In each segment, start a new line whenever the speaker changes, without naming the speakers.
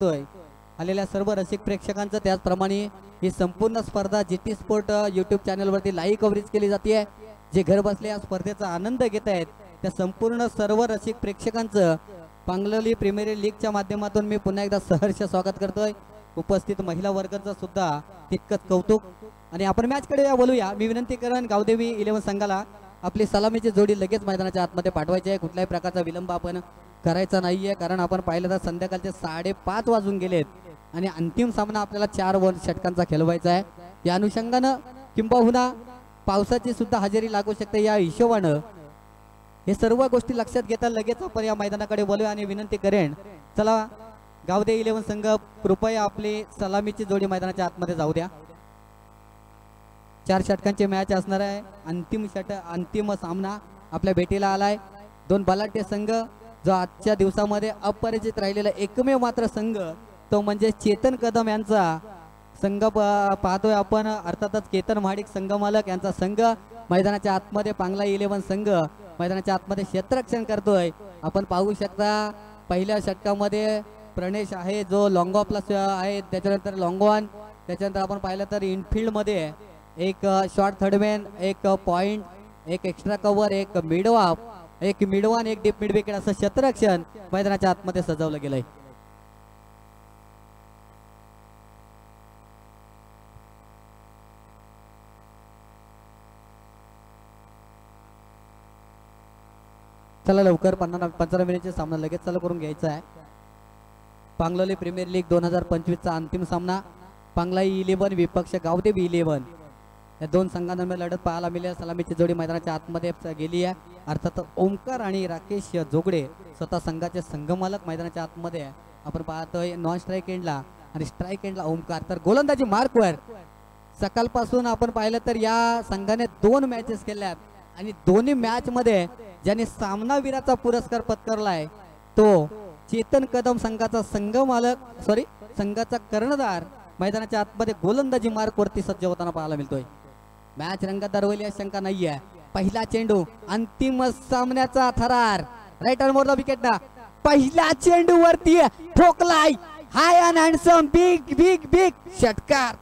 करतोय आलेल्या सर्व रसिक प्रेक्षकांचं। त्याचप्रमाणे ही संपूर्ण स्पर्धा GT स्पोर्ट यूट्यूब चॅनलवरती लाईव्ह कव्हरेज केली जाते। जे घर बसले या स्पर्धेचा आनंद घेत आहेत त्या संपूर्ण सर्व रसिक प्रेक्षकांचं पांगलोली प्रीमियर लीगच्या माध्यमातून मी पुन्हा एकदा सहर्ष स्वागत करतोय। उपस्थित महिला वर्गाचं सुद्धा तितकंच कौतुक। आणि आपण मॅचकडे बोलूया। मी विनंती करेन गावदेवी 11 संघाला आपली सलामीची जोडी लगेच मैदानाच्या आतमध्ये पाठवायची आहे। कुठल्याही प्रकारचा विलंब आपण करायचा नाहीये, कारण आपण पाहिलं तर संध्याकाळचे 5:30 वाजून गेलेत आणि अंतिम सामना आपल्याला 4 षटकांचा खेळवायचा आहे। या अनुषंगानं किंबहुना पावसाची सुद्धा हजेरी लागू शकते। या हिशोबानं हे सर्व गोष्टी लक्षात घेता लगेच आपण या मैदानाकडे बोलूया आणि विनंती करेन, चला गावदे 11 संघ कृपया आपली सलामीची जोडी मैदानाच्या आतमध्ये जाऊ द्या। 4 षटकांची मॅच असणार आहे। अंतिम सामना आपल्या भेटीला आलाय। 2 बलाढ्य संघ, जो आजच्या दिवसामध्ये अपरिचित राहिलेला एकमेव मात्र संघ तो म्हणजे चेतन कदम यांचा संघ पाहतोय आपण। अर्थातच केतन महाडिक संघ मालक यांचा संघ मैदानाच्या आतमध्ये पांगला 11 संघ मैदानाच्या आतमध्ये क्षेत्ररक्षण करतोय। आपण पाहू शकता पहिल्या षटकामध्ये प्रणेश आहे जो लॉंग ऑफला आहे, त्याच्यानंतर लॉंग ऑन, त्याच्यानंतर आपण पाहिलं तर इनफिल्ड मध्ये एक शॉर्ट थर्डमॅन, एक पॉइंट, एक एक्स्ट्रा कव्हर, एक मिडऑफ, एक मिडवन, एक डीप मिड विकेट असं क्षेत्ररक्षण मैदानाच्या आतमध्ये सजवलं गेलंय। चला लवकर 15 मिनिटचे सामना लगेच चालू करून घ्यायचा आहे। पांगलोली प्रीमियर लीग 2025 चा अंतिम सामना पांगलाई 11 विपक्ष गावदेवी 11 या 2 संघांमध्ये लढत पाहायला मिळेल। सलामीची जोडी मैदानाच्या आतमध्ये गेली आहे। अर्थात ओमकार आणि राकेश जोगडे स्वतः संघाचे संघमालक मैदानाच्या आतमध्ये आपण पाहतोय। नॉन स्ट्राईक एंडला आणि स्ट्राईक एंडला ओमकार, तर गोलंदाजी मार्कवर सकाळपासून आपण पाहिलं तर या संघाने 2 मॅचेस खेळल्यात आणि दोन्ही मॅच मध्ये ज्याने सामनावीराचा पुरस्कार पत्करलाय तो चेतन कदम संघाचा संघाचा कर्णधार मैदानाच्या आतमध्ये गोलंदाजी मार्क वरती सज्ज होताना पाहायला मिळतोय। मॅच रंगतदार होईल याची शंका नाहीये। पहिला चेंडू, अंतिम सामन्याचा थरार, right on more the wicket ना पहिल्या चेंडू वरती ठोकलाय high and handsome big big big षटकार।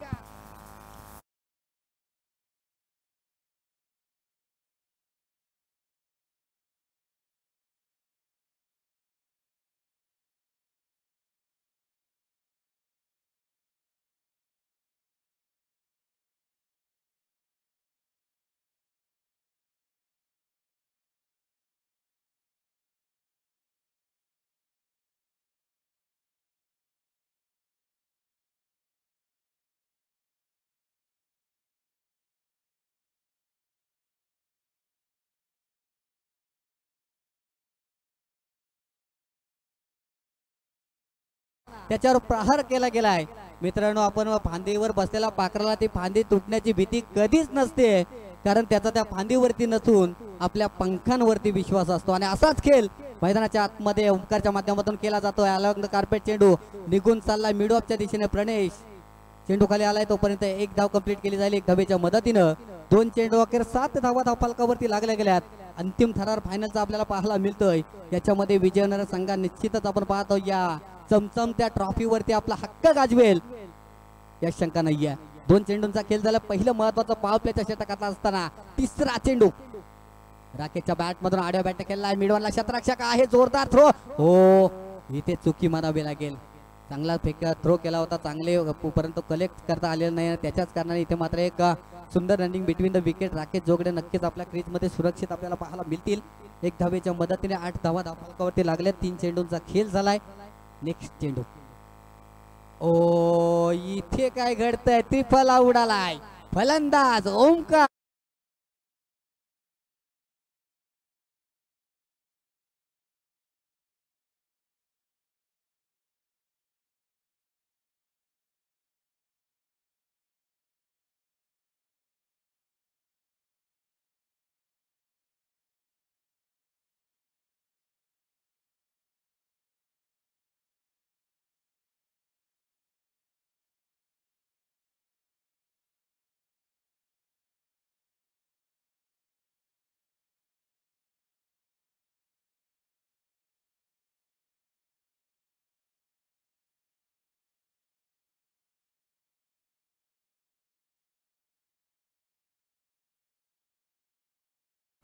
त्याच्यावर प्रहार केला गेलाय। मित्रांनो, आपण फांदीवर बसलेला पाखराला ती फांदी तुटण्याची भीती कधीच नसते, कारण त्याचा त्या फांदीवरती नसून आपल्या पंखांवरती विश्वास असतो। आणि असाच खेळ मैदानाच्या आतमध्ये ओमकारच्या माध्यमातून केला जातोय। अलॉंग द कार्पेट चेंडू निघून चाललाय मिड ऑफच्या दिशेने प्रणेश, चेंडू खाली आलाय तोपर्यंत 1 धाव कंप्लीट केली जाईल 1 धावेच्या मदतीनं। 2 चेंडू अखेर 7 धावा धावफलकावरती लागल्या गेल्यात। अंतिम थरार फायनलचा आपल्याला पाहायला मिळतोय। याच्यामध्ये विजय होणारा संघ निश्चितच आपण पाहतो या चमचमत्या ट्रॉफीवरती आपला हक्क गाजवेल या शंका नाहीये। 2 चेंडूंचा खेळ झाला। पहिलं महत्वाचं पाव प्लेच्या षटकातला असताना तिसरा चेंडू राकेशच्या बॅट मधून आडव्या बॅट खेळला, मिडवनला क्षेत्ररक्षक आहे, जोरदार थ्रो, हो इथे चुकी मानावी लागेल। चांगला थ्रो केला होता, चांगले परंतु कलेक्ट करता आलेला नाही, त्याच्याच कारणाने इथे मात्र एक सुंदर running between the wicket Rakesh Jogde नक्कीच आपल्या क्रीज मध्ये सुरक्षित आपल्याला पाहायला मिळतील। 1 धावेच्या मदतीने 8 धावा धावफलकावरती लागल्या। 3 चेंडूंचा खेळ झालाय। नेक्स्ट चेंडू, ओ इथे काय घडतंय, त्रिफला उडालाय फलंदाज ओमकार।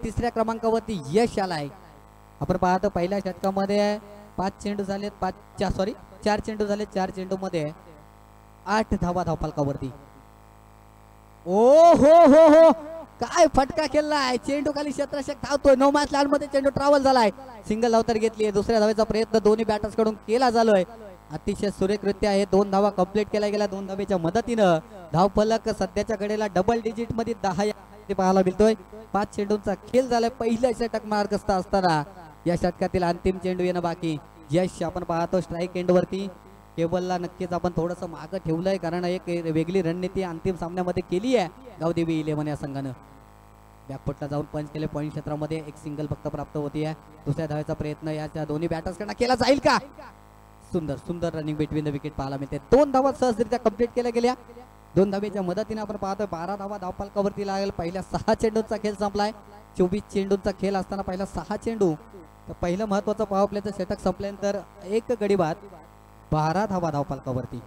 तिसऱ्या क्रमांकावरती यश आलाय. आपण पाहतो पहिल्या षटकामध्ये 5 चेंडू झाले, 4 चेंडू झाले, 4 चेंडू मध्ये 8 धावा धावफलकावरती. ओ हो हो हो, काय फटका केलाय, चेंडू खाली क्षेत्ररक्षक धावतोय. 9 मॅच लाल मध्ये चेंडू ट्रॅव्हल झालाय, सिंगल धाव तर घेतली. दुसऱ्या धावेचा प्रयत्न दोन्ही बॅटर्स कडून केला झालोय. अतिशय सुरेखरित्या आहे, 2 धावा कंप्लीट केल्या गेल्या 2 धावेच्या मदतीनं. धावफलक सध्याच्या घडीला डबल डिजिट मध्ये 10 पाहायला मिळतोय. 5 चेंडूंचा खेळ झालाय. पहिल्या षटक मार्गस्थ असताना या षटकातील अंतिम चेंडू येणं बाकी. यश आपण पाहतो स्ट्राईक एंड वरती. केबलला नक्कीच आपण थोडंसं मागं ठेवलंय, कारण एक वेगळी रणनीती अंतिम सामन्यामध्ये केली आहे गावदेवी 11 या संघानं. बॅकफुटला जाऊन पंच केले, पॉईंट क्षेत्रामध्ये एक सिंगल फक्त प्राप्त होती आहे. दुसऱ्या धावेचा प्रयत्न याच्या दोन्ही बॅटर्सकडनं केला जाईल का? सुंदर सुंदर रनिंग बिटवीन द विकेट पाहायला मिळते. 2 धावा सहजरित्या कंप्लीट केल्या गेल्या. 2 धावेच्या मदतीने आपण पाहतोय 12 धावा धावफलकावरती लागेल. पहिल्या 6 चेंडूंचा खेळ संपलाय. 24 चेंडूंचा खेळ असताना पहिला 6 चेंडू, तर पहिलं महत्वाचं पॉवर प्लेचं षटक संपल्यानंतर एक गडी बाद, 12 धावा धावफलकावरती.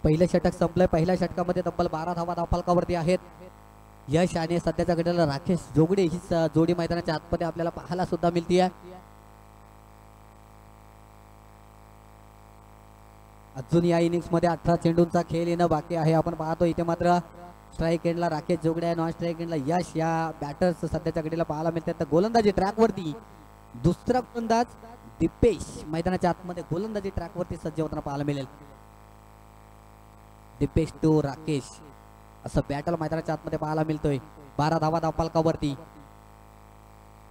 पहिलं षटक संपलंय. पहिल्या षटकामध्ये तब्बल 12 धावा धावफलकावरती आहेत. यश आणि सध्याच्या घडीला राकेश जोगडे ही जोडी मैदानाच्या आतमध्ये आपल्याला पाहायला सुद्धा मिळतीये. अजून या इनिंग्स मध्ये 18 चेंडूंचा खेळ येणं बाकी आहे. आपण पाहतो इथे मात्र स्ट्राईक एंडला राकेश जोगडे आहे, नॉन स्ट्राईक एंडला यश. या बॅटर्स सध्याच्या घडीला पाहायला मिळतात. तर गोलंदाजी ट्रॅकवरती दुसरा गोलंदाज दिपेश मैदानाच्या आतमध्ये गोलंदाजी ट्रॅकवरती सज्ज होताना पाहायला मिळेल. दिपेश टू राकेश असं बॅटल मैदानाच्या आतमध्ये पाहायला मिळतोय. 12 धावा धावफलकावरती.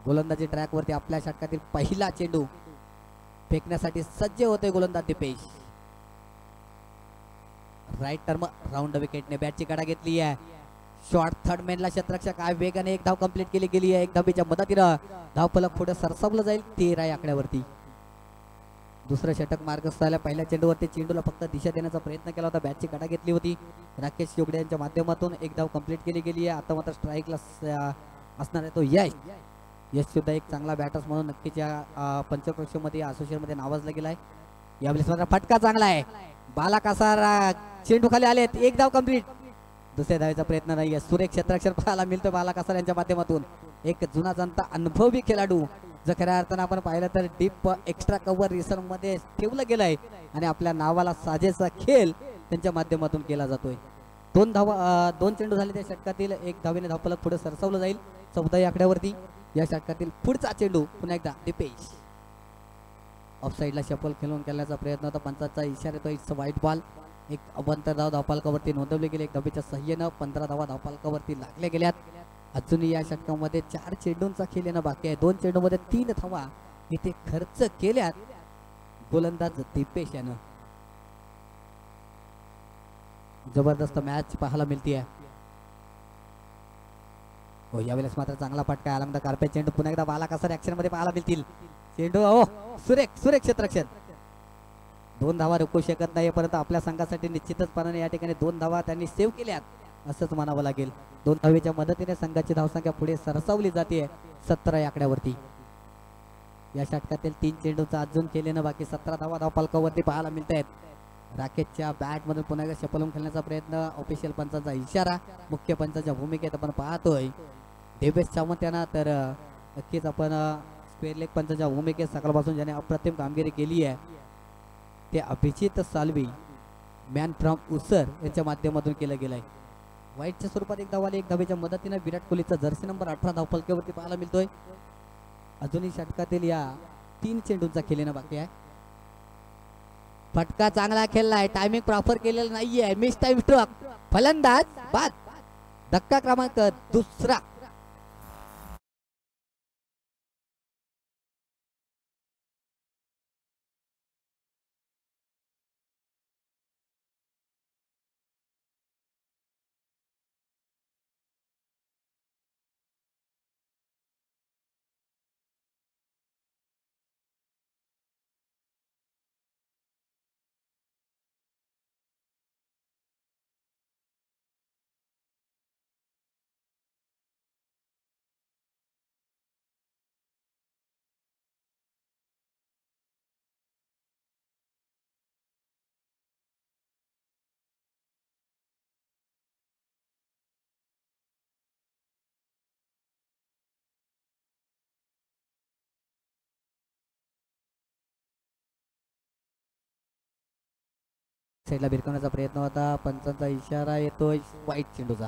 गोलंदाजी ट्रॅकवरती आपल्या षटकातील पहिला चेंडू फेकण्यासाठी सज्ज होतोय गोलंदाज दिपेश. राईट टर्म राऊंड विकेटने बॅटची कडा घेतली आहे. शॉर्ट थर्ड मॅनला क्षेत्ररक्षक आहे, वेगाने एक धाव कंप्लीट केली गेली आहे. 1 धावेच्या मदतीनं धावफलक पुढे सरसावलं जाईल 13 या आकड्यावरती. दुसरं षटक मार्गस्थ झालं. पहिल्या चेंडूवरती चेंडूला फक्त दिशा देण्याचा प्रयत्न केला होता, बॅटची कडा घेतली होती. राकेश जोगडे यांच्या माध्यमातून 1 धाव कंप्लीट केली गेली आहे. आता मात्र स्ट्राईकला असणार आहे तो यश. यश सुद्धा एक चांगला बॅटर्स म्हणून नक्कीच या पंचक्रोशीमध्ये असोसिएशन मध्ये नावाजला गेलाय. यावेळेस मात्र फटका चांगला आहे. बाला कासार चेंडू खाली आलेत. 1 धाव कंप्लीट. दुसऱ्या धावेचा प्रयत्न नाहीये. सुरेख क्षेत्ररक्षण पाहायला मिळतो बाला कासार यांच्या माध्यमातून. एक जुना जाणता अनुभवी खेळाडू, जर खऱ्या अर्थानं आपण पाहिलं तर डीप एक्स्ट्रा कव्हर रिसर्व मध्ये ठेवलं गेलंय आणि आपल्या नावाला साजेसा खेळ त्यांच्या माध्यमातून केला जातोय. 2 चेंडू झाले त्या षटकातील. 1 धावेने धावफलक पुढे सरसावलं जाईल 14 या आकड्यावरती. या षटकातील पुढचा चेंडू पुन्हा एकदा दिपेश. ऑफसाईडला शफल खेळून केल्याचा प्रयत्न होता, पंचाचा इशारा येतो. इट्स वाईट बॉल. एक अवंतर धाव धावफलकावरती नोंदवली गेली. 1 धावेच्या सहाय्यानं 15 धावा धावफलकावरती लागल्या गेल्यात. अजूनही या षटकामध्ये 4 चेंडूंचा खेळ येणं बाकी आहे. 2 चेंडूमध्ये 3 धावा इथे खर्च केल्यात गोलंदाज दिपेश यानं. जबरदस्त मॅच पाहायला मिळतीये. हो, यावेळेस मात्र चांगला फटका आला. कार्पेट चेंडू पुन्हा एकदा बाला कासार ऍक्शन मध्ये पाहायला मिळतील. चेंडू सुरेख सुरेख क्षेत्ररक्षण. 2 धावा रोखू शकत नाही, परंतु आपल्या संघासाठी निश्चितचपणाने या ठिकाणी 2 धावा त्यांनी सेव्ह केल्यात असंच म्हणावं लागेल. 2 धावेच्या मदतीने संघाची धावसंख्या पुढे सरसावली जाते 17 या आकड्यावरती. या षटकातील 3 चेंडूचा अजून केलेनं बाकी 17 धावा धावफलकावरती पाहायला मिळत आहेत. राकेशच्या बॅट मधून पुन्हा एकदा शपलून खेळण्याचा प्रयत्न. ऑफिशियल पंचांचा इशारा मुख्य पंचाच्या भूमिकेत आपण पाहतोय. देवेश सावंत यांना तर नक्कीच आपण स्क्वेअर लेग पंचाच्या भूमिकेत सकाळपासून ज्याने अप्रतिम कामगिरी केली आहे ते अभिजित सालवी मॅन फ्रॉम उसर यांच्या माध्यमातून केलं गेलंय. वाईटच्या स्वरूपात 1 धाव आली. 1 धावेच्या मदतीने विराट कोहलीचा जर्सी नंबर 18 धावफलकावरती पाहायला मिळतोय. अजूनही षटकातील या 3 चेंडूंचा खेळणं बाकी आहे. फटका चांगला खेळलाय, टायमिंग प्रॉपर केलेलं नाहीये. मिस टाइम स्ट्रोक, फलंदाज बाद. धक्का क्रमांक 2. साईडला भिरकवण्याचा प्रयत्न होता, पंचांचा इशारा येतोय वाईट चेंडूचा.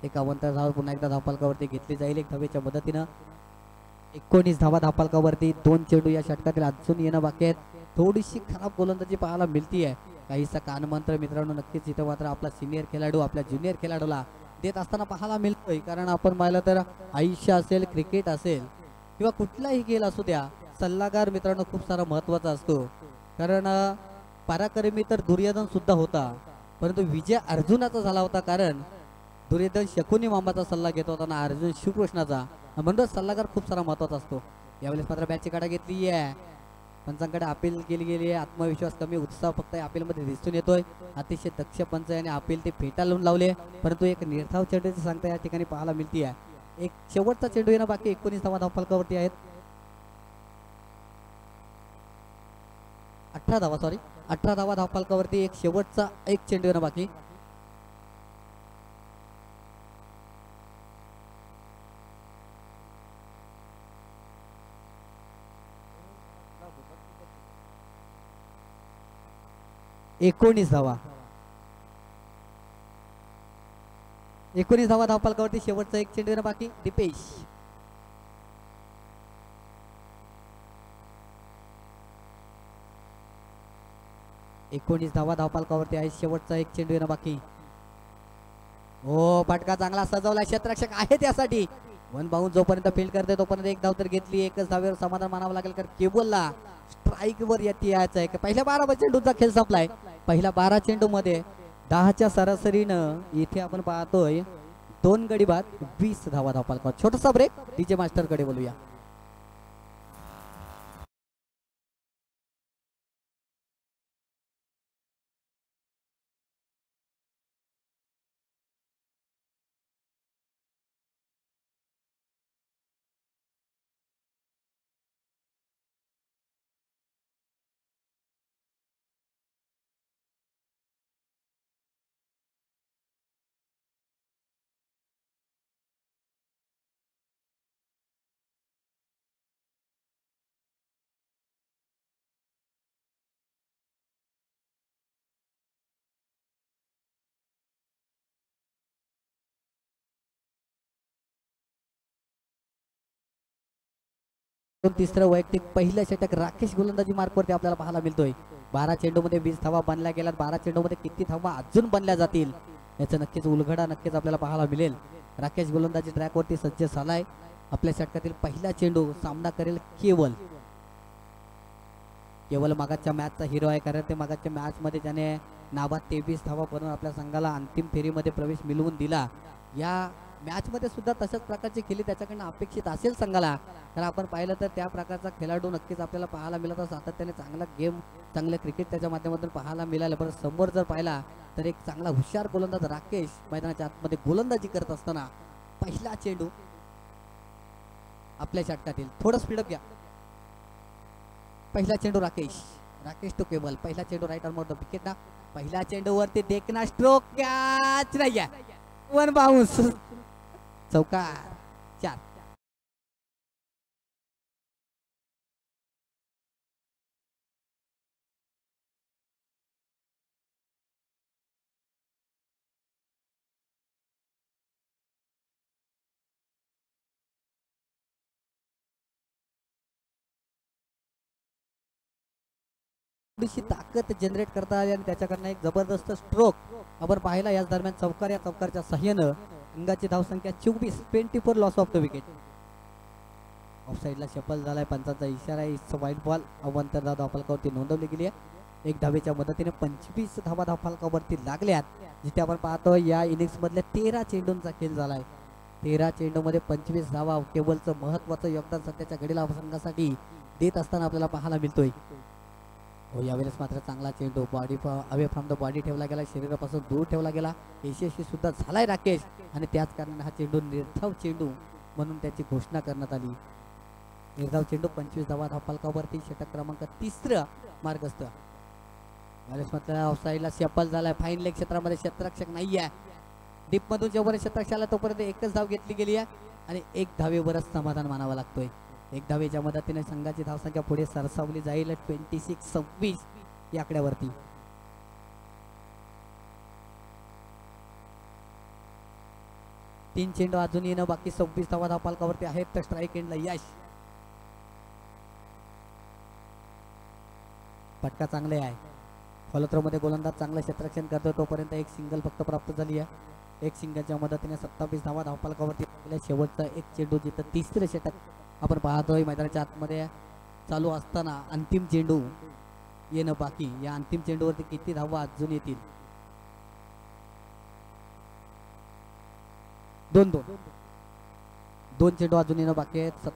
51 धाव पुन्हा एकदा धावफलकावरती घेतली जाईल एक धावेच्या मदतीनं. 19 धावा धावफलकावरती. 2 चेंडू या षटकातील अजून येणं बाकी आहेत. थोडीशी खराब गोलंदाजी पाहायला मिळतीये. काहीसा कानमंत्र मित्रांनो नक्कीच इथं मात्र आपला सिनियर खेळाडू आपल्या ज्युनियर खेळाडूला देत असताना पाहायला मिळतोय. कारण आपण पाहिलं तर आयुष्य असेल, क्रिकेट असेल किंवा कुठलाही खेळ असू द्या, सल्लागार मित्रांनो खूप सारा महत्वाचा असतो. कारण पराक्रमी तर दुर्योधन सुद्धा होता, परंतु विजय अर्जुनाचा झाला होता. कारण दुर्योधन शकुनी मामाचा सल्ला घेत होता ना अर्जुन श्रीकृष्णाचा. म्हणून सल्लागार खूप सारा महत्वाचा असतो. यावेळेस मात्र बॅटची काढा घेतली आहे. पंचांकडे अपील केली गेली आहे. आत्मविश्वास कमी, उत्साह फक्त अपील मध्ये दिसून येतोय. अतिशय दक्ष पंच आणि अपील ते फेटाळून लावले, परंतु एक निर्धाव चेंडूची सांगता या ठिकाणी पाहायला मिळते आहे. एक शेवटचा चेंडू येणं बाकी. 19 धावा धावफलकावरती आहेत. 18 धावा धावफलकावरती. एक शेवटचा एक चेंडू येणं बाकी. एकोणीस धावा धावफलकावरती. शेवटचा एक चेंडू येणं बाकी. दीपेश एकोणीस धावा धावफलकावरती आहे. शेवटचा एक चेंडू येणं बाकी. हो, फटका चांगला सजवला. क्षेत्ररक्षक आहे त्यासाठी. वन बाउंड जोपर्यंत फील्ड करते तोपर्यंत एक धाव तर घेतली. एकच धावेवर समाधान मानावं लागेल. कारण केबलला स्ट्राईक वर येते यायचं आहे. पहिल्या 12 चेंडूचा खेळ संपलाय. पहिल्या 12 चेंडू मध्ये 10च्या सरासरीनं इथे आपण पाहतोय 2 गडी बाद 20 धावा धावफलकावर. छोटासा ब्रेक. डीजे मास्टर कडे बोलूया. तिसरं वैयक्तिक पहिलं षटक राकेश गोलंदाजी मार्कवरती आपल्याला पाहायला मिळतोय. 12 चेंडूमध्ये 20 धावा बनल्या गेल्यात. 12 चेंडूमध्ये किती धावा अजून बनल्या जातील याचं नक्कीच उलगडा नक्कीच आपल्याला पाहायला मिळेल. राकेश गोलंदाजी ट्रॅकवरती सज्ज झालाय. आपल्या षटकातील पहिला चेंडू सामना करेल केवल मागाच्या मॅचचा हिरो आहे. कारण ते मागाच्या मॅच मध्ये त्याने नाबाद 23 धावा बनवून आपल्या संघाला अंतिम फेरीमध्ये प्रवेश मिळवून दिला. या मॅच मध्ये सुद्धा तशाच प्रकारची खेळी त्याच्याकडनं अपेक्षित असेल संघाला. तर आपण पाहिलं तर त्या प्रकारचा खेळाडू नक्कीच आपल्याला पाहायला मिळत. सातत्याने चांगला गेम, चांगलं क्रिकेट त्याच्या माध्यमातून पाहायला मिळालं. बरं समोर जर पाहिला तर एक चांगला हुशार गोलंदाज राकेश मैदानाच्या आतमध्ये गोलंदाजी करत असताना पहिला चेंडू आपल्या षटकातील. थोडं स्पीडअप घ्या. पहिला चेंडू राकेश टू केबल. पहिला चेंडू राईट आर्म विकेट ना. पहिल्या चेंडूवरती देखना स्ट्रोक कॅच नाही आहे. One bounce. चौकार 4. थोडीशी ताकद जनरेट करता आली आणि त्याच्याकडनं एक जबरदस्त स्ट्रोक आपण पाहिला. याच दरम्यान चौकारच्या सहाय्यानं संघाची धावसंख्या 24 loss of the wicket. Of साईडला शफल झालाय. पंचांचा इशारा आहे. It's wide ball. अवंतर धाव धावफलकावरती नोंदवली गेली आहे. एक धावेच्या मदतीने 25 धावा धावफलकावरती लागल्यात. जिथे आपण पाहतो या इनिंग्स मधल्या 13 चेंडूंचा खेळ झालाय. 13 चेंडूमध्ये 25 धावा. केबलचं महत्वाचं योगदान सध्याच्या घडीला संघासाठी देत असताना आपल्याला पाहायला मिळतोय. हो, यावेळेस मात्र चांगला चेंडू body away from the body ठेवला गेला. शरीरापासून दूर ठेवला गेला. यशस्वी सुद्धा झालाय राकेश. आणि त्याच कारणाने हा चेंडू निर्धाव चेंडू म्हणून त्याची घोषणा करण्यात आली. निर्धाव चेंडू 25 धावा धावफलकावरती. षटक क्रमांक 3 मार्गस्थ. यावेळेस मात्र ऑफ साईडला शफल झालाय. फाईन लेग क्षेत्रामध्ये क्षेत्ररक्षक नाही आहे. डीप मधून जेव्हा क्षेत्ररक्षक आला तोपर्यंत एकच धाव घेतली गेली आहे आणि एक धावेवरच समाधान मानावं लागतोय. एक धावेच्या मदतीने संघाची धावसंख्या पुढे सरसावली जाईल 26-26 या आकड्यावरती. 3 चेंडू अजून येणं बाकी. 26 धावा धावफलकावरती आहेत. तर स्ट्राईक एंडला यश. फटका चांगले आहे. फॉलोथ्रोमध्ये गोलंदाज चांगलं क्षेत्ररक्षण करतो. तोपर्यंत एक सिंगल फक्त प्राप्त झाली आहे. एक सिंगलच्या मदतीने 27 धावा धावफलकावरती. शेवटचा एक चेंडू जिथं तिसरं षटक आपण पाहतोय मैदानाच्या आतमध्ये चालू असताना अंतिम चेंडू येणं बाकी. या अंतिम चेंडूवरती किती धावा अजून येतील? 2 चेंडू अजून येणं बाकी आहेत.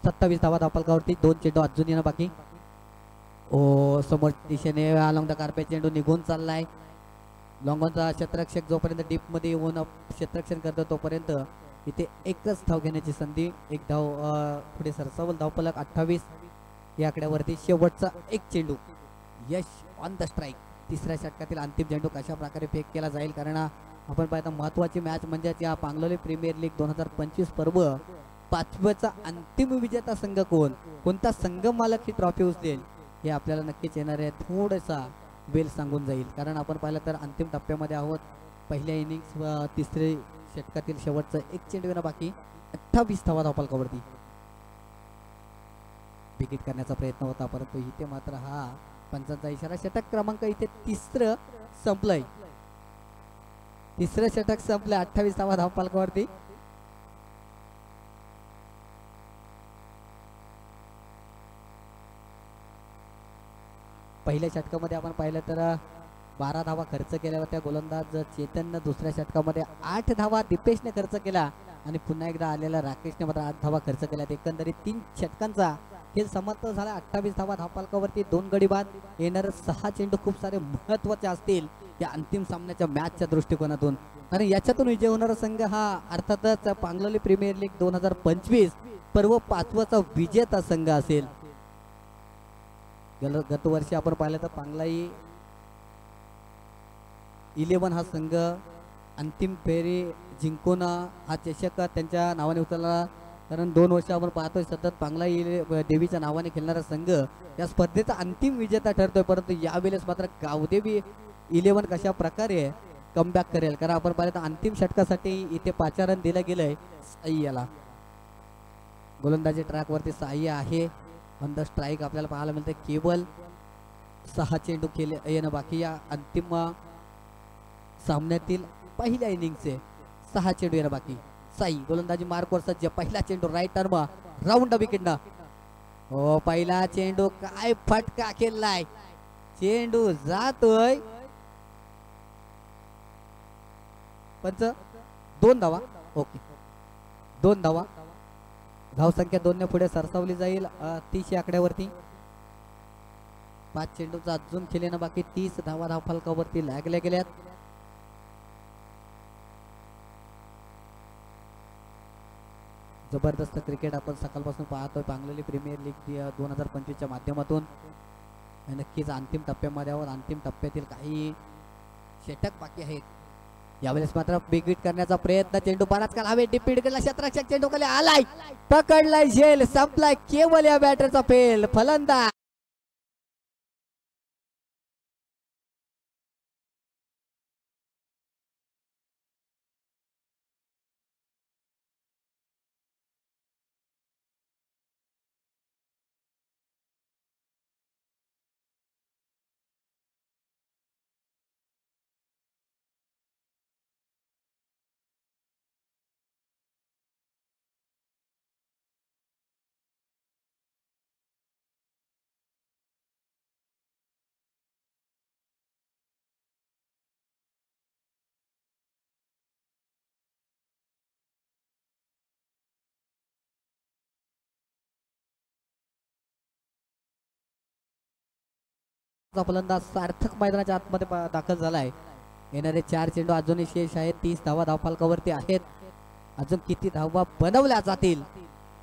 27 धावा धावफलकावरती. 2 चेंडू अजून येणं बाकी. ओ समोर दिशेने अलॉंग द कार्पेट चेंडू निघून चाललाय. लॉंगॉनचा क्षेत्ररक्षक जोपर्यंत डीप मध्ये येऊन क्षेत्ररक्षण करतो तोपर्यंत इथे एकच धाव घेण्याची संधी. एक धाव पुढे सरसावल. धावफलक 28 या आकड्यावरती. शेवटचा एक चेंडू यश ऑन द स्ट्राईक. तिसऱ्या षटकातील अंतिम चेंडू कशा प्रकारे फेक केला जाईल? कारण आपण पाहता महत्वाची मॅच म्हणजे या पांगलोली प्रीमियर लीग 2025 पर्व 5व्याचा अंतिम विजेता संघ कोणता संघ मालक ही ट्रॉफी उचलेल हे आपल्याला नक्कीच येणार आहे. थोडासा वेळ सांगून जाईल कारण आपण पाहिलं तर अंतिम टप्प्यामध्ये आहोत. पहिल्या इनिंग्स व तिसरे षटकातील शेवटचं एक चेंडू येणं बाकी. 28 धावा धावफलकावरती. विकेट करण्याचा प्रयत्न होता परंतु इथे मात्र हा पंचांचा इशारा. षटक क्रमांक इथे तिसरं संपलंय. तिसरं षटक संपलं. 28 धावा धावफलकावरती. पहिल्या षटकामध्ये आपण पाहिलं तर 12 धावा खर्च केल्या होत्या गोलंदाज चेतननं. दुसऱ्या षटकामध्ये 8 धावा दीपेशने खर्च केला आणि पुन्हा एकदा आलेला राकेशने मात्र 8 धावा खर्च केल्या. एकंदरीत 3 षटकांचा खेळ समाप्त झाला. 28 धावा धावफलकावरती. 2 गडी बाद. येणारे 6 चेंडू खूप सारे महत्वाचे असतील या अंतिम सामन्याच्या मॅचच्या दृष्टिकोनातून. आणि याच्यातून विजय होणारा संघ हा अर्थातच पांगलोली प्रीमियर लीग 2025 पर्व 5वाचा विजेता संघ असेल. गत वर्षी आपण पाहिलं तर पांगलाई 11 हा संघ अंतिम फेरी जिंकून हा चषक त्यांच्या नावाने उचलला. कारण 2 वर्ष आपण पाहतोय सतत पांगलाई देवीच्या नावाने खेळणारा संघ या स्पर्धेचा अंतिम विजेता ठरतोय. परंतु यावेळेस मात्र गावदेवी 11 कशा प्रकारे कमबॅक करेल? कारण आपण पाहिलं तर अंतिम षटकासाठी इथे 5 रन दिलं गेलंय साह्याला. गोलंदाजी ट्रॅकवरती साह्य आहे. ऑन द स्ट्राईक आपल्याला पाहायला मिळते. केवळ 6 चेंडू केले येणं बाकी. या अंतिम सामन्यातील पहिल्या इनिंगचे 6 चेंडू येणं बाकी. साई गोलंदाजी मार्कवर सज्ज. पहिला चेंडू राईट टर्म राऊंड विकेटनं. हो पहिला चेंडू काय फटका खेळलाय. चेंडू जातोय. पंच 2 धावा. ओके 2 धावा. धावसंख्या 2 ने पुढे सरसावली जाईल 30 या आकड्यावरती. 5 चेंडूचा अजून खेळणं बाकी. 30 धावा धावफलकावरती लागल्या गेल्यात. जबरदस्त क्रिकेट आपण सकाळपासून पाहतोय पांगलोली प्रीमियर लीग 2025 च्या माध्यमातून. नक्कीच अंतिम टप्प्यामध्ये आहोत. अंतिम टप्प्यातील काही षटक बाकी आहेत. यावेळेस मात्र बिग हिट करण्याचा प्रयत्न. चेंडू बराच काळ हवे डिपीड केला. क्षेत्ररक्षक चेंडू खाली आलाय. पकडलाय झेल. संपलाय. केवळ या बॅटरचा फेल. फलंदाज फलंदाज सार्थक मैदानाच्या आतमध्ये दाखल झालाय. येणारे 4 चेंडू अजूनही शेष आहेत. 30 धावा धावफलकावरती आहेत. अजून किती धावा बनवल्या जातील?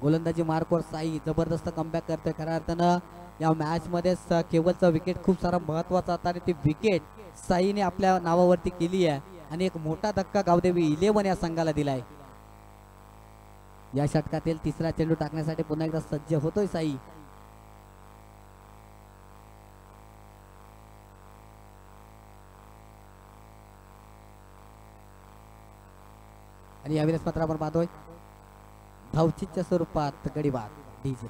गोलंदाजी मार्कवर साई जबरदस्त कमबॅक करतोय. खऱ्या अर्थानं या मॅच मध्ये केवळचा विकेट खूप सारा महत्वाचा होता आणि ती विकेट साईने आपल्या नावावरती केली आहे आणि एक मोठा धक्का गावदेवी 11 या संघाला दिलाय. या षटकातील तिसरा चेंडू टाकण्यासाठी पुन्हा एकदा सज्ज होतोय साई. आणि यावेळेस मात्र आपण पाहतोय धावचीच्या स्वरूपात गडीबाद डीजे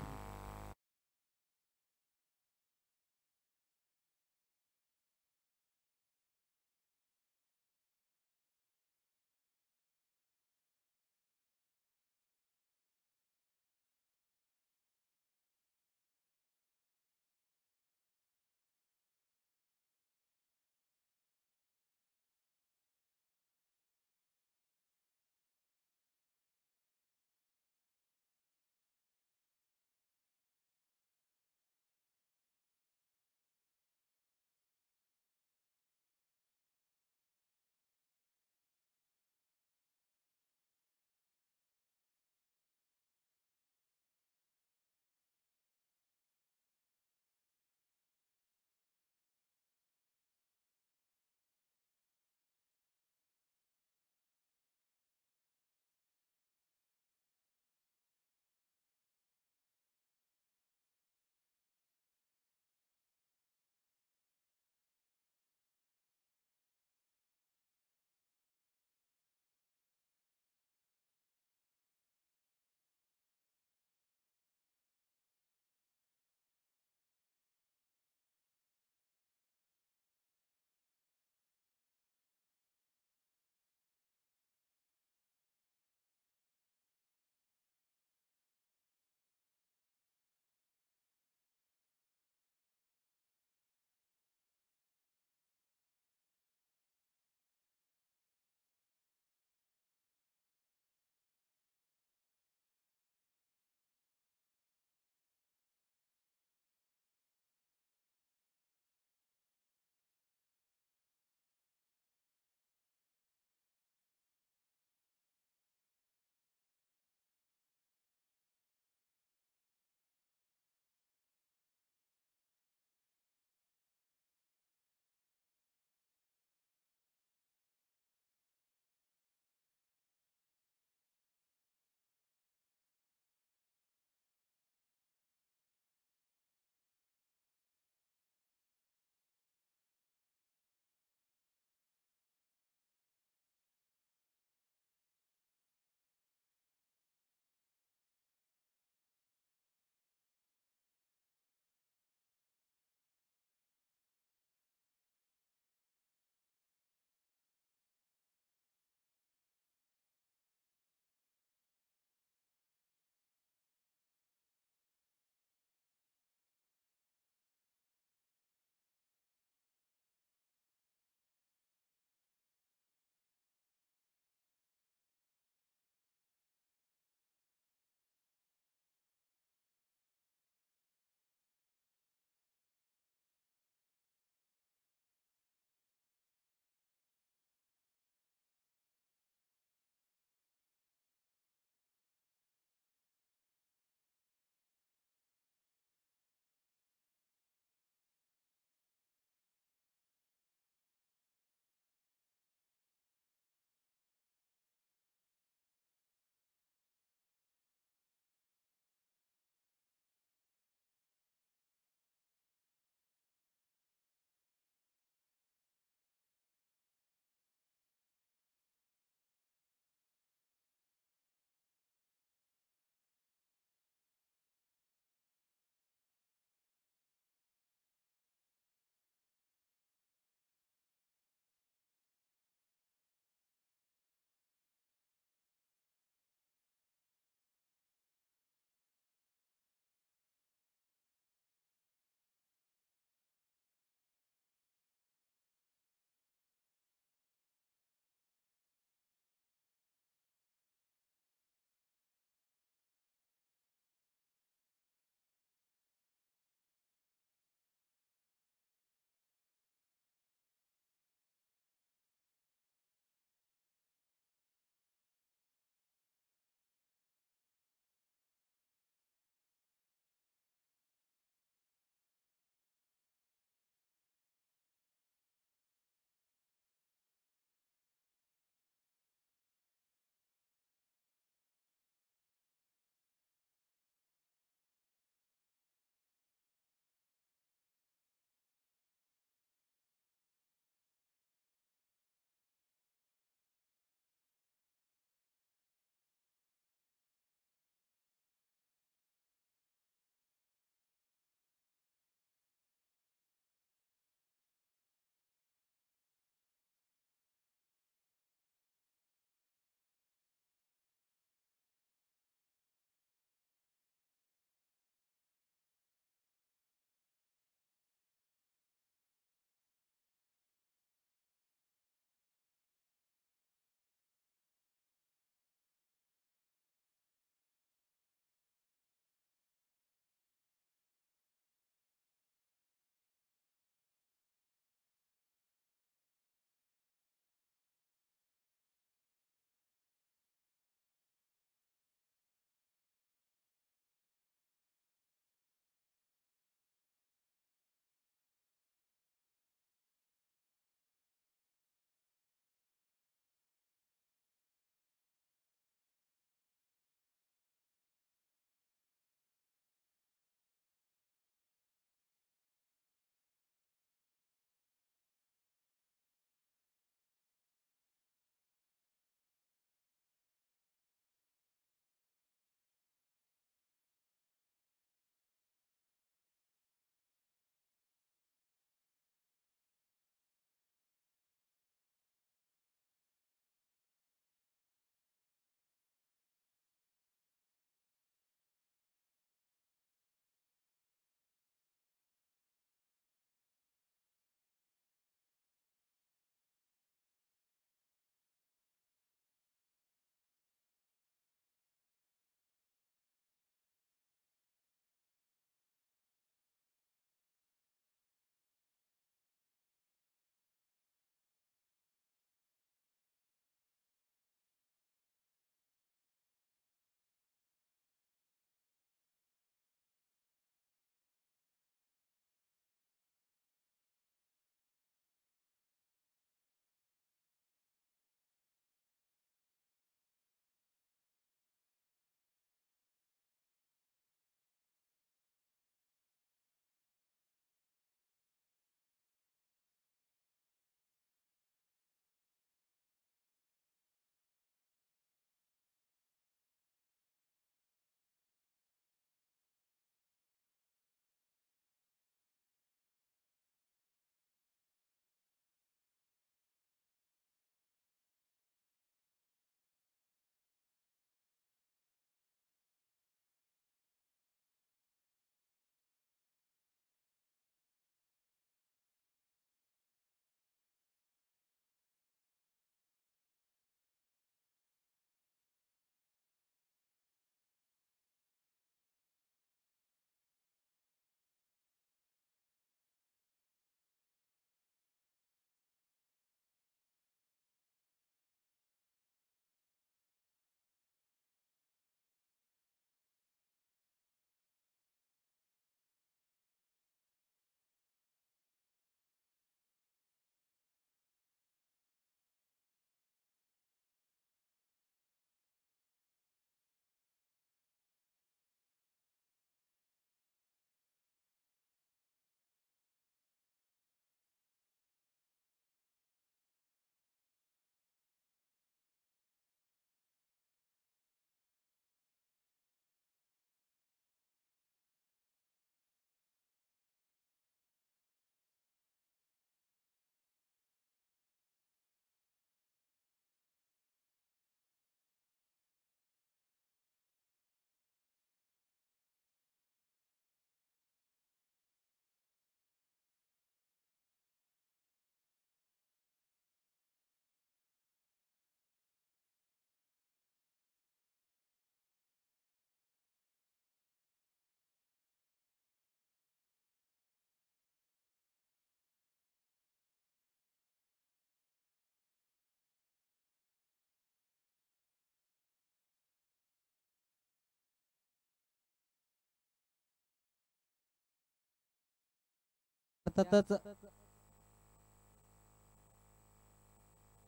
अर्थातच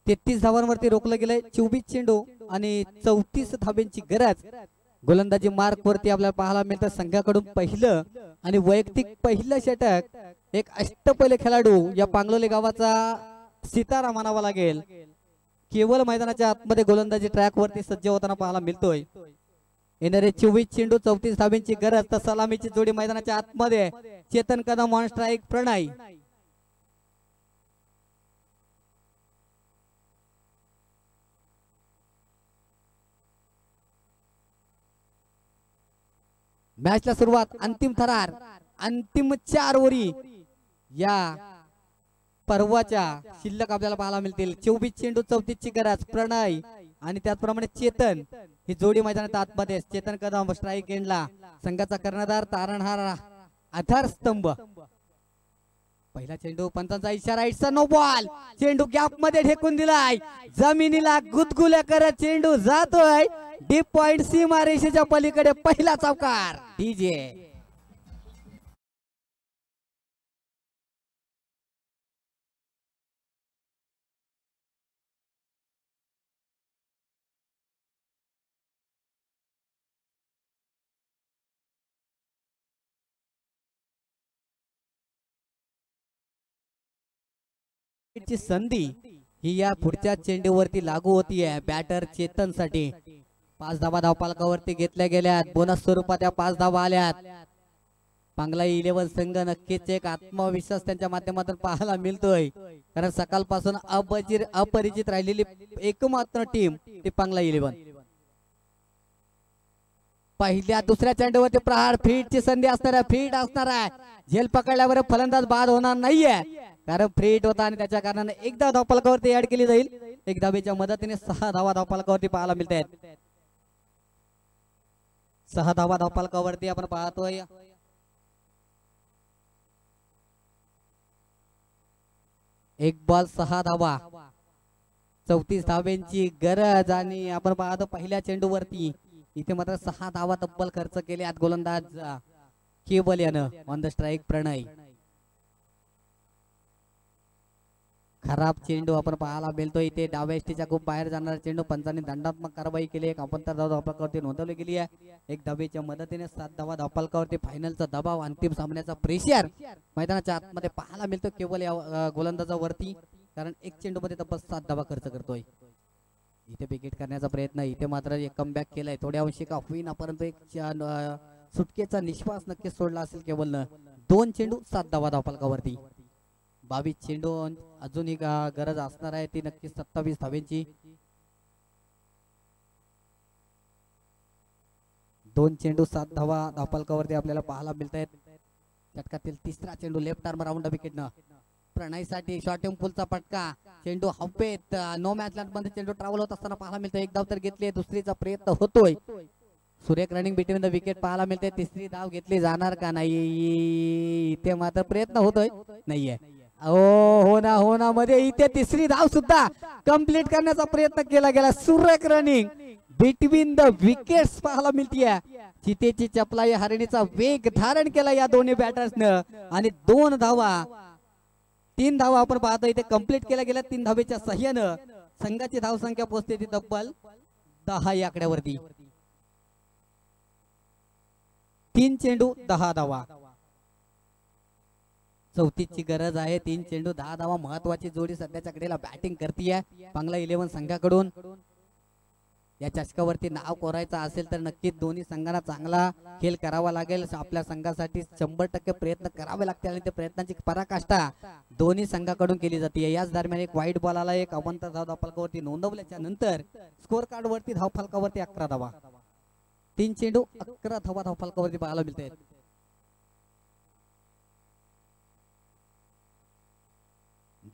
33 धावांवरती रोखलं गेलंय. 24 चेंडू आणि 34 धाब्यांची गरज. गोलंदाजी मार्क वरती आपल्याला पाहायला मिळतं संघाकडून पहिलं आणि वैयक्तिक पहिलं षटक. एक अष्टपैलू खेळाडू या पांगलोली गावाचा सितारा म्हणावा लागेल. केवळ मैदानाच्या आतमध्ये गोलंदाजी ट्रॅक वरती सज्ज होताना पाहायला मिळतोय. येणारे 24 चेंडू 34 धाब्यांची गरज. तर सलामीची जोडी मैदानाच्या आतमध्ये. चेतन कदम ऑन स्ट्राईक, प्रणय. मॅचला सुरुवात. अंतिम थरार, अंतिम 4 ओव्हरी या पर्वाच्या शिल्लक आपल्याला पाहायला मिळतील. 24 चेंडू 34 ची गरज. प्रणय आणि त्याचप्रमाणे चेतन ही जोडी मैदानात आतमध्ये. चेतन कदम स्ट्राईक एंडला. संघाचा कर्णधार, तारणहार, आधारस्तंभ. पहिला चेंडू, पंचांचा इशारा. It's a no ball. चेंडू गॅप मध्ये ढेकून दिलाय. जमिनीला गुदगुल्या करत चेंडू जातोय डीप पॉइंट सीमारेषेच्या पलीकडे. पहिला चौकार डीजे. ची संधी ही या पुढच्या चेंडूवरती लागू होतीये बॅटर चेतन साठी. 5 धावा धावपालकावरती घेतल्या गेल्यात. बोनस स्वरूपात या 5 धावा आल्यात. पांगला 11 संघ नक्कीच एक आत्मविश्वास त्यांच्या माध्यमातून पाहायला मिळतोय. कारण सकाळपासून अपरिचित राहिलेली एकमात्र टीम ती पांगला 11. पहिल्या दुसऱ्या चेंडूवरती प्रहार. फीटची संधी असणार आहे. फीट असणार आहे. झेल पकडल्यावर फलंदाज बाद होणार नाहीये. कारण फ्रीट होता आणि त्याच्या कारणाने एकदा धावफलकावरती ऍड केली जाईल. एक धावेच्या मदतीने 6 धावा धावफलकावरती पाहायला मिळत आहेत. 6 धावा धावफलकावरती आपण पाहतोय. एक बॉल 6 धावा, 34 धाव्यांची गरज. आणि आपण पाहतो पहिल्या चेंडूवरती इथे मात्र 6 धावा तब्बल खर्च केले आहेत गोलंदाज केवल यानं. ऑन द स्ट्राईक प्रणय. खराब चेंडू आपण पाहायला मिळतो इथे. डाव्या एसटीच्या खूप बाहेर जाणारा चेंडू. पंचांनी दंडात्मक कारवाई केली. एक अपंतर धाव धावफलकावरती नोंदवली गेली आहे. एक धावेच्या मदतीने 7 धावा धावफलकावरती. फायनलचा दबाव, अंतिम सामन्याचा प्रेशर मैदानाच्या आतमध्ये पाहायला मिळतो केवळ या गोलंदाजावरती. कारण एक चेंडू मध्ये तब्बल 7 धावा खर्च करतोय. इथे विकेट करण्याचा प्रयत्न. इथे मात्र एक कमबॅक केलाय. थोड्या अंशी का होईना परंतु एक सुटकेचा निश्वास नक्कीच सोडला असेल केवलनं. 2 चेंडू 7 धावा धावफलकावरती. 22 चेंडू अजूनही गरज असणार आहे ती नक्कीच 27 धाव्यांची. 2 चेंडू 7 धावा धावफलकावरती आपल्याला पाहायला मिळत आहेत. षटकातील तिसरा चेंडू लेफ्ट आर्म राऊंड विकेटनं. प्रणयसाठी शॉर्ट पुलचा फटका. चेंडू हवेत. नो मॅच मध्ये चेंडू ट्रॅव्हल होत असताना पाहायला मिळतो. एक धाव तर घेतली. दुसरीचा प्रयत्न होतोय. सुरेख रनिंग बिटवीन द विकेट पाहायला मिळते. तिसरी धाव घेतली जाणार का नाही. इथे मात्र प्रयत्न होतोय. नाहीये. हो ना मध्ये इथे तिसरी धाव सुद्धा कंप्लीट करण्याचा प्रयत्न केला गेला. सुरेख रनिंग बिटवीन द विकेट्स पाहायला मिळतीये. चितेची चपला या हरणीचा वेग धारण केला या दोन्ही बॅटर्सनं. आणि 2 धावा, 3 धावा आपण पाहतो इथे कंप्लीट केल्या गेल्या. 3 धावेच्या सहाय्यानं संघाची धावसंख्या पोहोचते ती तब्बल 10 या आकड्यावरती. 3 चेंडू 10 धावा. 34 ची गरज आहे. 3 चेंडू 10 धावा. महत्वाची जोडी सध्याच्या कडेला बॅटिंग करतीये पांगला 11 संघाकडून. या चषकावरती नाव कोरायचं असेल तर नक्कीच दोन्ही संघांना चांगला खेळ करावा लागेल. आपल्या संघासाठी 100% प्रयत्न करावे लागतील आणि त्या प्रयत्नांची पराकाष्ठा दोन्ही संघाकडून केली जाते. याच दरम्यान एक वाईट बॉल आला. एक अवंतर धाव धावफलकावरती नोंदवल्याच्या नंतर स्कोर कार्ड वरती धावफलकावरती 11 धावा. 3 चेंडू 11 धावा धावफलकावरती पाहायला मिळते.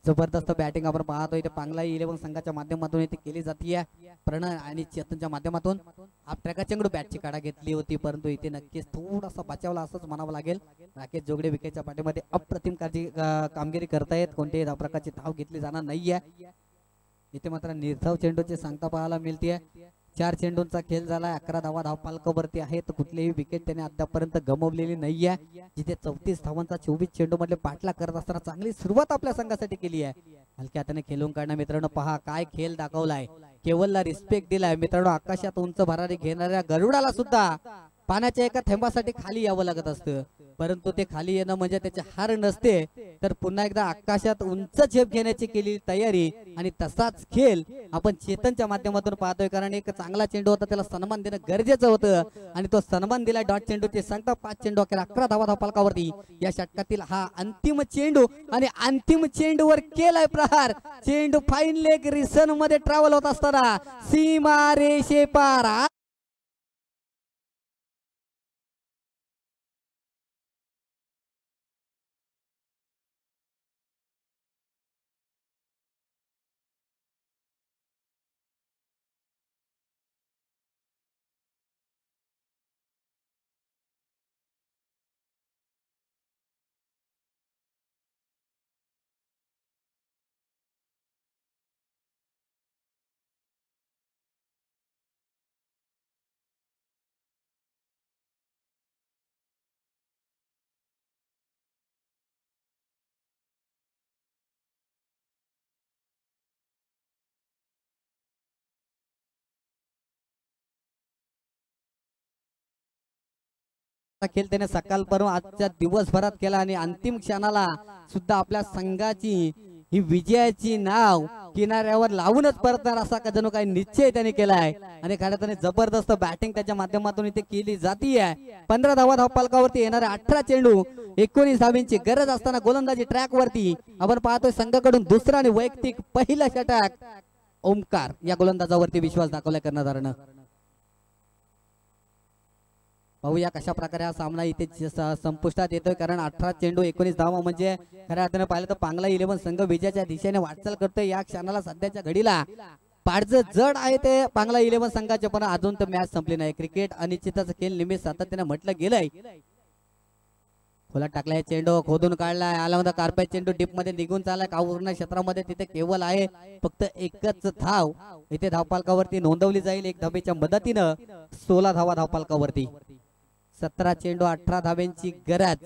जबरदस्त बॅटिंग आपण पाहतो इथे पांगला 11 संघाच्या माध्यमातून इथे केली जाते. प्रणय आणि चेतनच्या माध्यमातून आपट्रॅका चेंडू बॅटची काढा घेतली होती परंतु इथे नक्कीच थोडासा बचावला असंच म्हणावं लागेल. राकेश जोगडे विकेटच्या पाठीमध्ये अप्रतिम कामगिरी करतायत. कोणत्याही प्रकारची धाव घेतली जाणार नाहीये. इथे मात्र निर्धाव चेंडूची सांगता पाहायला मिळते. 4 चेंडूंचा खेळ झाला, 11 धावा धावपालकावरती आहेत. कुठलीही विकेट त्याने अद्यापर्यंत गमावलेली नाहीये. जिथे 34 धावांचा 24 चेंडू मध्ये पाठला करत असताना चांगली सुरुवात आपल्या संघासाठी केली आहे. हलक्या हाताने खेळून काढणं मित्रांनो, पहा काय खेळ दाखवलाय. केवलला रिस्पेक्ट दिलाय मित्रांनो. आकाशात उंच भरारी घेणाऱ्या गरुडाला सुद्धा पाण्याच्या एका थेंबासाठी खाली यावं लागत असतं, परंतु ते खाली येणं म्हणजे त्याची हार नसते, तर पुन्हा एकदा आकाशात उंच झेप घेण्याची केली तयारी. आणि तसाच खेळ आपण चेतनच्या माध्यमातून पाहतोय, कारण एक चांगला चेंडू होता, त्याला सन्मान देणं गरजेचं होतं आणि तो सन्मान दिला. डॉट चेंडूचे सांगता 5 चेंडू अखेर 11 धावा धावपालकावरती. या षटकातील हा अंतिम चेंडू आणि अंतिम चेंडूवर केलाय प्रहार. चेंडू फाईन लेग रिसन मध्ये ट्रॅव्हल होत असताना सीमा रेषे पार. खेळ त्याने सकाळपासून आजच्या दिवसभरात केला आणि अंतिम क्षणाला सुद्धा आपल्या संघाची ही विजयाची नाव किनाऱ्यावर लावूनच परतणार असा जणू काही निश्चय त्याने केलाय. आणि खरं त्याने जबरदस्त बॅटिंग त्याच्या माध्यमातून इथे केली जातीये. 15 धावा धावपालकावरती येणारे 18 चेंडू 19 धावींची गरज असताना गोलंदाजी ट्रॅक वरती आपण पाहतोय संघाकडून दुसरा आणि वैयक्तिक पहिला षटक. ओमकार या गोलंदाजावरती विश्वास दाखवला कर्णधारानं. पाहूया कशा प्रकारे हा सामना इथे संपुष्टात येतोय, कारण 18 चेंडू 19 धावा म्हणजे खऱ्या अर्थाने पाहिलं तर पांगला 11 संघ विजयाच्या दिशेने वाटचाल करतोय. या क्षणाला सध्याच्या घडीला पाडजं जड आहे ते पांगला 11 संघाचे, पण अजून तर मॅच संपली नाही. क्रिकेट अनिश्चितच खेळ निमित्त सातत्याने म्हटलं गेलंय. खोलात टाकलाय चेंडू, खोदून काढलाय, आला होता कार्पेट चेंडू डीप मध्ये निघून चाललाय कावूर्ण क्षेत्रामध्ये. तिथे केवल आहे फक्त एकच धाव इथे धावपालकावरती नोंदवली जाईल एक धावेच्या मदतीनं. 16 धावा धावपालकावरती, 17 चेंडू 18 धाव्यांची गरज.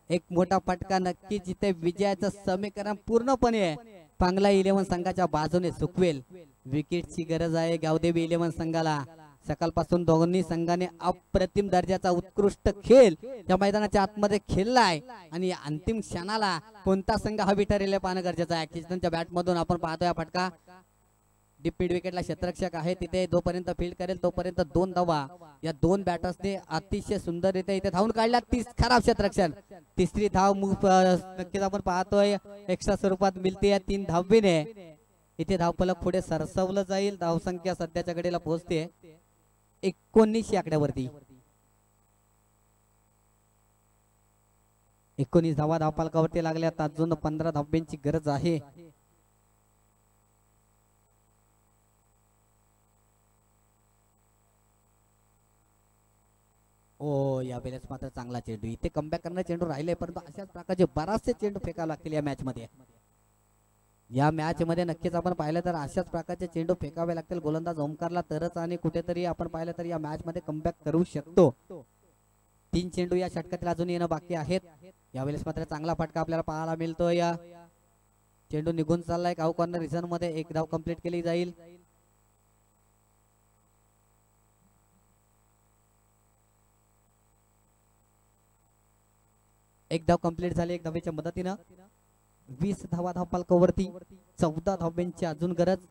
एक मोठा फटका नक्की जिथे विजयाचं समीकरण पूर्णपणे पांगला 11 संघाच्या बाजूने चुकवेल. विकेटची गरज आहे गावदेवी 11 संघाला. सकाळपासून दोन्ही संघाने अप्रतिम दर्जाचा उत्कृष्ट खेळ या मैदानाच्या आतमध्ये खेळलाय आणि अंतिम क्षणाला कोणता संघ हवी ठरेल पाहणं गरजेचं आहे. किशनच्या बॅट मधून आपण पाहतोय फटका. डीप मिड विकेटला क्षेत्ररक्षक आहे तिथे, जोपर्यंत फील्ड करेल तोपर्यंत 2 धावा या 2 बॅटर्सने अतिशय सुंदररित्या इथे धावून काढल्या. खराब क्षेत्ररक्षण, तिसरी धाव नक्कीच आपण पाहतोय एक्स्ट्रा स्वरूपात मिळते 3 धावीने. इथे धावफलक पुढे सरसवलं जाईल. धावसंख्या सध्याच्या घडीला पोहोचते 19 आकड्यावरती. 19 धावा धावपालकावरती लागल्यात. अजून 15 धाव्यांची गरज आहे. ओ यावेळेस मात्र चांगला चेंडू, इथे कमबॅक करणारे चेंडू राहिले, परंतु अशाच प्रकारचे बराचसे चेंडू फेकावे लागतील या मॅच मध्ये. या मॅच मध्ये नक्कीच आपण पाहिलं तर अशाच प्रकारचे चेंडू फेकावे लागतील गोलंदाज ओमकारला, तरच आणि कुठेतरी आपण पाहिलं तर या मॅच मध्ये कमबॅक करू शकतो. 3 चेंडू या षटकातील अजून येणं बाकी आहेत. यावेळेस मात्र चांगला फटका आपल्याला पाहायला मिळतो. या चेंडू निघून चाललाय काऊ कॉर्नर रिझन मध्ये. एक धाव कंप्लीट केली जाईल. एक धाव कंप्लीट झाली एक धावेच्या मदतीनं. 20 धावा धावपालकावरती, 14 धाव्यांची अजून गरज.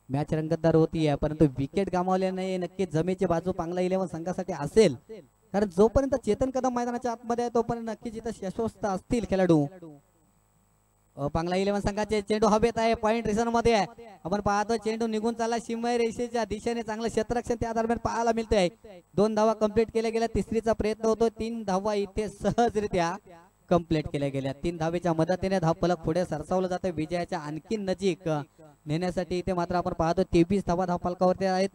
मॅच रंगतदार होती आहे, परंतु विकेट गमावल्याने नक्की जमेची बाजू पांगला 11 संघासाठी असेल, कारण जोपर्यंत चेतन कदम मैदानाच्या आतमध्ये आहे तोपर्यंत नक्कीच इथं यशस्वी असतील खेळाडू. पांगला 11 संघाचे चेंडू हवेत आहे, पॉइंट रिझन मध्ये आहे. आपण पाहतो चेंडू निघून चालला सीमा रेषेच्या दिशेने. चांगलं क्षेत्ररक्षण त्या दरम्यान पाहायला मिळतंय. 2 धावा कंप्लीट केल्या गेल्या, तिसरीचा प्रयत्न होतो. 3 धावा इथे सहजरित्या कंप्लीट केल्या गेल्या. 3 धावेच्या मदतीने धावफलक पुढे सरसावलं जातं विजयाच्या आणखी नजीक नेण्यासाठी. इथे मात्र आपण पाहतो 23 धावा धावफलकावरती आहेत.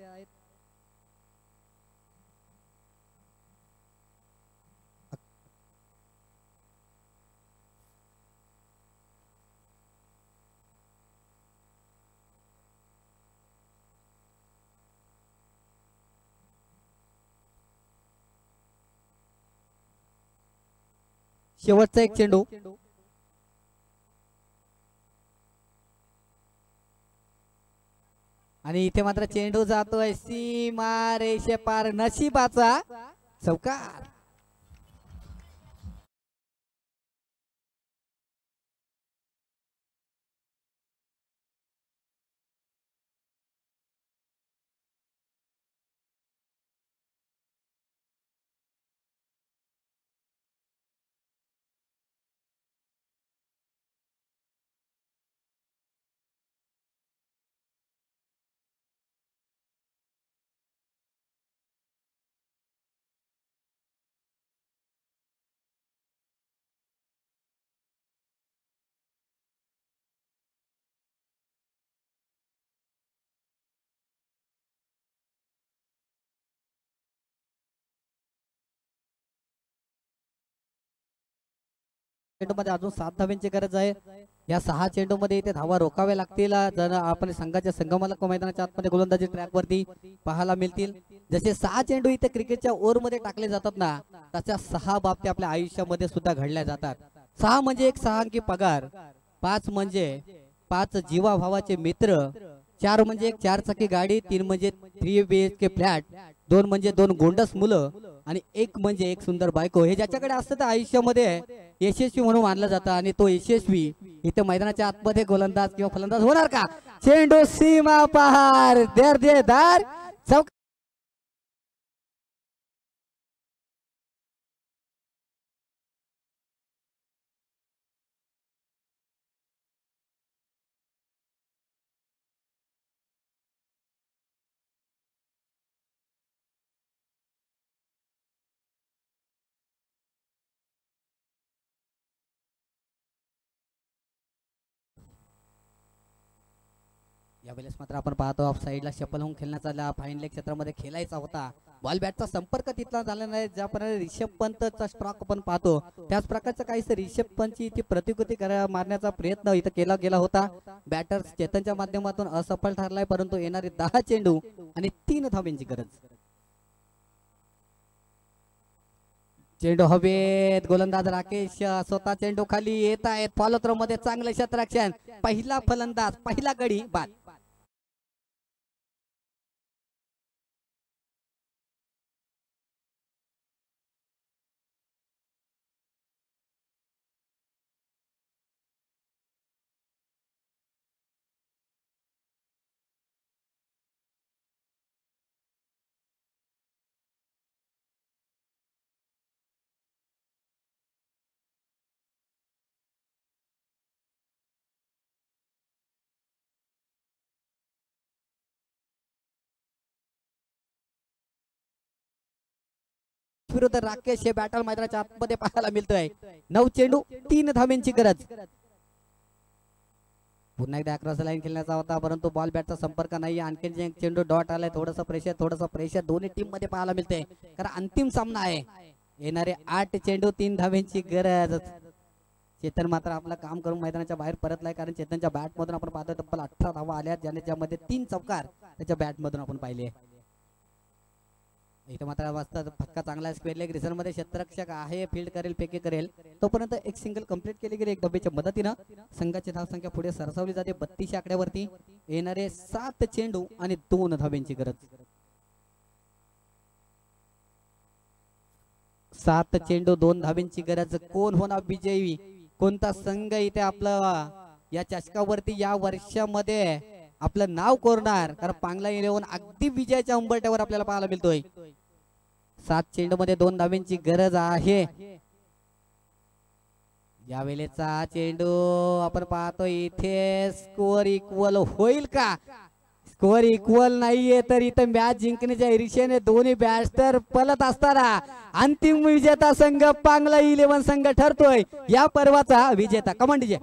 शेवटचा एक चेंडू. आणि इथे मात्र चेंडू जातोय सीमा रेषे पार, नशिबाचा चौकार. चेंडूमध्ये अजून 7 धावांची गरज आहे. या 6 चेंडूमध्ये इथे धावा रोखाव्या लागतील. जर आपण संघाच्या संगमाला मैदानाच्या आतमध्ये गोलंदाजी ट्रॅक वरती पाहायला मिळतील. जसे 6 चेंडू इथे क्रिकेटच्या ओव्हर मध्ये टाकले जातात ना, तशा 6 बाबती आपल्या आयुष्यामध्ये सुद्धा घडल्या जातात. 6 म्हणजे एक 6 अंकी पगार, 5 म्हणजे 5 जीवाभावाचे मित्र, 4 म्हणजे एक 4 चाकी गाडी, 3 म्हणजे 3 BHK फ्लॅट, 2 म्हणजे 2 गोंडस मुलं आणि 1 म्हणजे एक सुंदर बायको. हे ज्याच्याकडे असतं त्या आयुष्यामध्ये यशस्वी म्हणून मानलं जातं. आणि तो यशस्वी इथे मैदानाच्या आतमध्ये गोलंदाज किंवा फलंदाज होणार का? चेंडू सीमा पार, दर्जेदार चौक. यावेळेस मात्र आपण पाहतो ऑफ साईडला शफल होऊन खेळण्याचा फाईन लेग क्षेत्रामध्ये खेळायचा होता. बॉल बॅटचा संपर्क तिथला झाला नाही. ज्याप्रमाणे रिषभ पंतचा स्ट्रोक आपण पाहतो त्याच प्रकारचा काहीच रिषभ पंतची ती प्रतिकृती मारण्याचा प्रयत्न इथं केला गेला होता. बॅटर चेतनच्या माध्यमातून असफल ठरलाय, परंतु येणारे 10 चेंडू आणि 3 धावांची गरज. चेंडू हवेत, गोलंदाज राकेश स्वतः चेंडू खाली येत आहेत. फॉलो थ्रो मध्ये चांगलं क्षेत्ररक्षण, पहिला फलंदाज, पहिला गडी बाद. विरुद्ध राकेश हे बॅटल मैदानाच्या आतमध्ये पाहायला मिळतोय. 9 चेंडू 3 धावांची गरज. पुन्हा एकदा अक्रॉस लाईन खेळण्याचा होता, परंतु बॉल बॅटचा संपर्क नाही. आणखी एक चेंडू डॉट आलाय. थोडंसं प्रेशर दोन्ही टीम मध्ये पाहायला मिळते, कारण अंतिम सामना आहे. येणारे 8 चेंडू 3 धावांची गरज. चेतन मात्र आपलं काम करून मैदानाच्या बाहेर परतलाय, कारण चेतनच्या बॅट मधून आपण पाहतो तब्बल 18 धावा आल्या, ज्यामध्ये 3 चौकार त्याच्या बॅट मधून आपण पाहिले. इथं मात्र वाजता फटका चांगला स्क्वेअर लेग रिझन मध्ये क्षेत्ररक्षक आहे, फील्ड करेल, पेके करेल. तोपर्यंत एक सिंगल कंप्लीट केली गेली. एक डब्याच्या मदतीनं संघाची धावसंख्या पुढे सरसावली जाते 32 आकड्यावरती. येणारे 7 चेंडू आणि 2 धावांची गरज. 7 चेंडू 2 धावांची गरज. कोण होणार विजयी? कोणता संघ इथे आपलं या चषकावरती या वर्षामध्ये आपलं नाव कोरणार? कारण पांगला 11 अगदी विजयाच्या उंबरठ्यावर आपल्याला पाहायला मिळतोय. 7 चेंडू मध्ये 2 धावांची गरज आहे. या वेळेचा चेंडू आपण पाहतोय इथे स्कोअर इक्वल होईल का? स्कोअर इक्वल नाहीये, तर इथं मॅच जिंकण्याच्या ईर्ष्येने दोन्ही बॅट्समॅन पलत असताना अंतिम विजेता संघ पांगला 11 संघ ठरतोय या पर्वाचा विजेता. Command DJ.